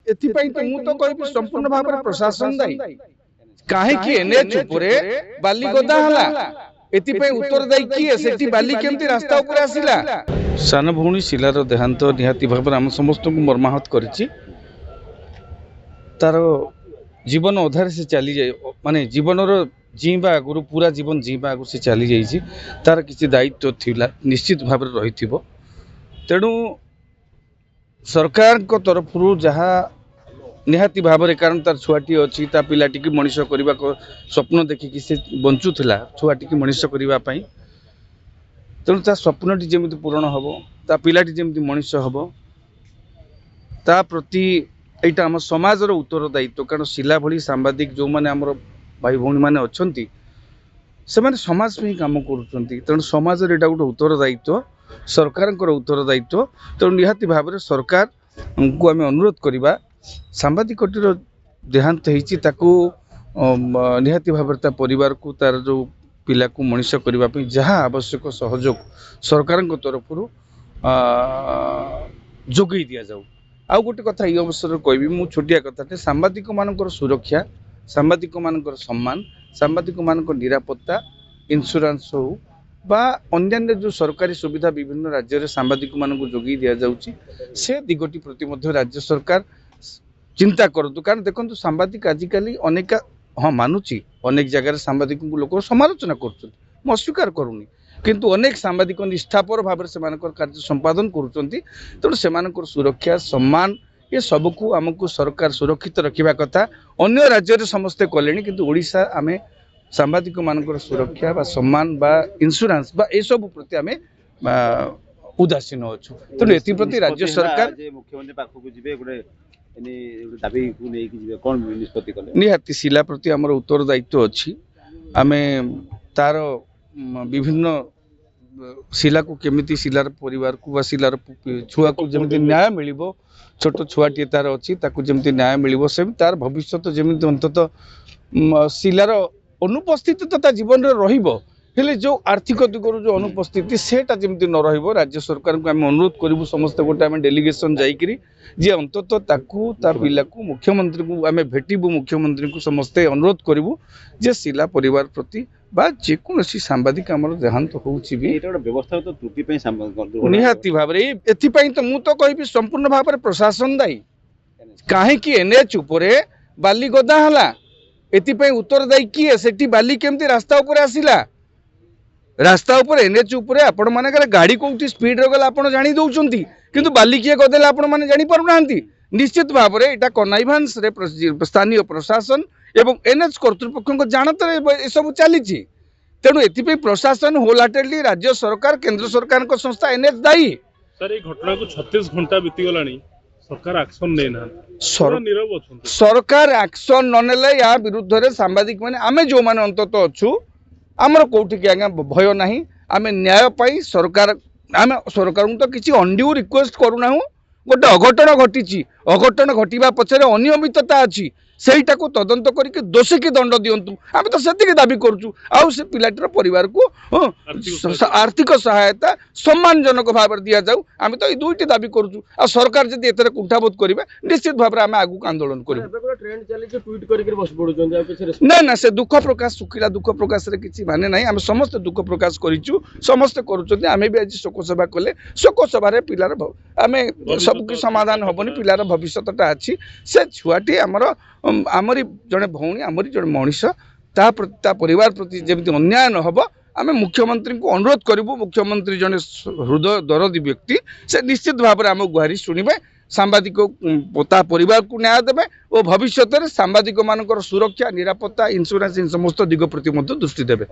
एथिपाई तो मु तो कहबी संपूर्ण भाव में प्रशासन दायी काहेकि एनएच उपरे बाली गदा हला एथिपाई उत्तरदायी किए सेठी बाली केमती रास्ता ऊपर आसिला सान भौणी शिलार देहांत निहाती भाव आम समस्त को मर्माहत करिछि तार जीवन अधार से चली जाए माने जीवन जीवा आगु पूरा जीवन जीवा आगु से चली जाइए तार किसी दायित्व थिला निश्चित भाव रही तेणु सरकार को तरफ जहाँ निहाती भाव में कारण तार छुआटी अच्छी ता पिलाटी की मनीष करने को स्वप्न देखिकी से बंचुला छुआटी की मनीष करने तेणु ता स्वप्नटी जमी पूरण हम ता पिलाटी जमी मनीष हम ता प्रति यहाँ आम समाजर उत्तरदायित्व कारण शिला भली सांबादिक जो मैंने आम भाई भौणी मैंने अच्छा से मैंने समाज में कम कर तेणु समाज यहाँ गोटे उत्तरदायित्व सरकार उत्तरदायित्व तेणु निहाती भाव में सरकार को आम अनुरोध करवा सांबादिकटीर देहांत होती निहाती भाव ता परिवार को तार जो पिला को मनीष करने जहाँ आवश्यक सहयोग सरकार तरफ जोगई दि जाऊ आउ गोटे कथा ये अवसर कहबी मु छोटिया कथाटे सांबादिक मानकर सुरक्षा सांबादिक मानकर सम्मान सांबादिक मानकर निरापत्ता इंश्योरेंस हो बा अन्य जो सरकारी सुविधा विभिन्न राज्य में सांबादिक मानक जोगई दि जाउची से दिगटी प्रति मध्य राज्य सरकार चिंता करतु कारण देखो सांबादिक आजिकल अनेक हाँ मानुची अनेक जगह सांबादिक लोक समालोचना कर अस्वीकार करूनी किंतु अनेक सांबादिक निष्ठापर भाव से कार्य संपादन करुँच से सुरक्षा सम्मान ये सबको आमको सरकार सुरक्षित रखा कथा अन्य राज्य में समस्ते कले किंतु ओडिशा आम सांबादिक मानकर सुरक्षा बा सम्मान बा इंश्योरेंस बा ए सब प्रति आम उदासीन अच्छु तेणु एप्रति राज्य सरकार मुख्यमंत्री पाखक जी दाबी को लेकिन कौन निष्पत्ति कले निहाती शिला प्रति आमर उत्तरदायित्व अच्छी आम तार विभिन्न शिला को केमिति शिलार परिवार को बा शिलार छुआ को जमी न्याय मिल छोट छुआटी तार अच्छी जमी न्याय मिल से तार भविष्य जमी अंततः शिलार अनुपस्थिति तो जीवन में रहिबो हेले जो आर्थिक दिगरु जो अनुपस्थिति सेटा जमी न रहिबो राज्य सरकार को आम अनुरोध करूँ समस्त गोटे आम डेलीगेशन जाइकरी जे अंततः ताकू ता पिला को मुख्यमंत्री को आम भेटबू मुख्यमंत्री को समस्ते अनुरोध करूँ जे शिला परिवार प्रति बा जेकोसी सांबादिक आम देहांत होउछि भी व्यवस्था तो त्रुटि निहाती भाव एथिपाई तो मु तो कहबी संपूर्ण भाव में प्रशासन दायी काहेकि एनएच उपरे बाली गदा हला एथिपाई उत्तरदायी किए सेठी बाली केमती रास्ता ऊपर आसिला रास्ता ऊपर एनएच उपरे आपण मानकर गाड़ी कोठी स्पीड रे गला आपण जानि दउचंती किंतु बाली किए गदेला आपण माने जानि पारु नांती निश्चित भाव में एटा कनाइभांस रे स्थानीय प्रशासन एवं एनएच कर्तृपक्ष को जानत ए सब चली तेणु एथिपे प्रशासन होलहार्टेडली राज्य सरकार केंद्र सरकार को संस्था एनएच दायी सर ये घटना को 36 घंटा बीती गलानी सरकार एक्शन नै ना नीरव अछन सरकार एक्शन न नेले या विरुद्ध रे सांबादिक माने आमे जो माने अंतत अछु आमर कोठी के आगे भय नाही आमे न्याय पाई सरकार आमे सरकार तो किछि अनड्यू रिक्वेस्ट करू नाहु गोटे अघटन घटी अघटन घटिबा पछरे अनियमितता अछि सेटा को तदंत करके दोषी की दंड दिंतु आम तो से दाबी करूँ आउ से पिलाटीर परिवार को आर्थिक सहायता सम्मानजनक भाव दि जाऊ आम तो ये दुईटी दाबी करूँ आ सरकार जब एथर कुंठाबोध करेंगे निश्चित भाव में आम आगू आंदोलन करूँ ना ना से दुख प्रकाश सुखिला दुख प्रकाश किसी माने ना आम समस्त दुख प्रकाश करूँ समस्ते करें भी आज शोक सभा कले शोक सभार पिलार आम सबकि समाधान हेनी पिलार भविष्यटा अच्छी से छुआटी आमर आमरी जड़े भौणी आमरी जड़े मनीष ता परिवार प्रति जमी अन्याय न हम आम मुख्यमंत्री को अनुरोध करूँ मुख्यमंत्री जड़े हृदय दरदी व्यक्ति से निश्चित भाव में आम गुहारी शुणवे सांबादिक परिवार को न्याय देवे और भविष्य में सांबादिक मान सुरक्षा निरापत्ता इंश्योरेंस इन समस्त दिग प्रति दृष्टि देवे।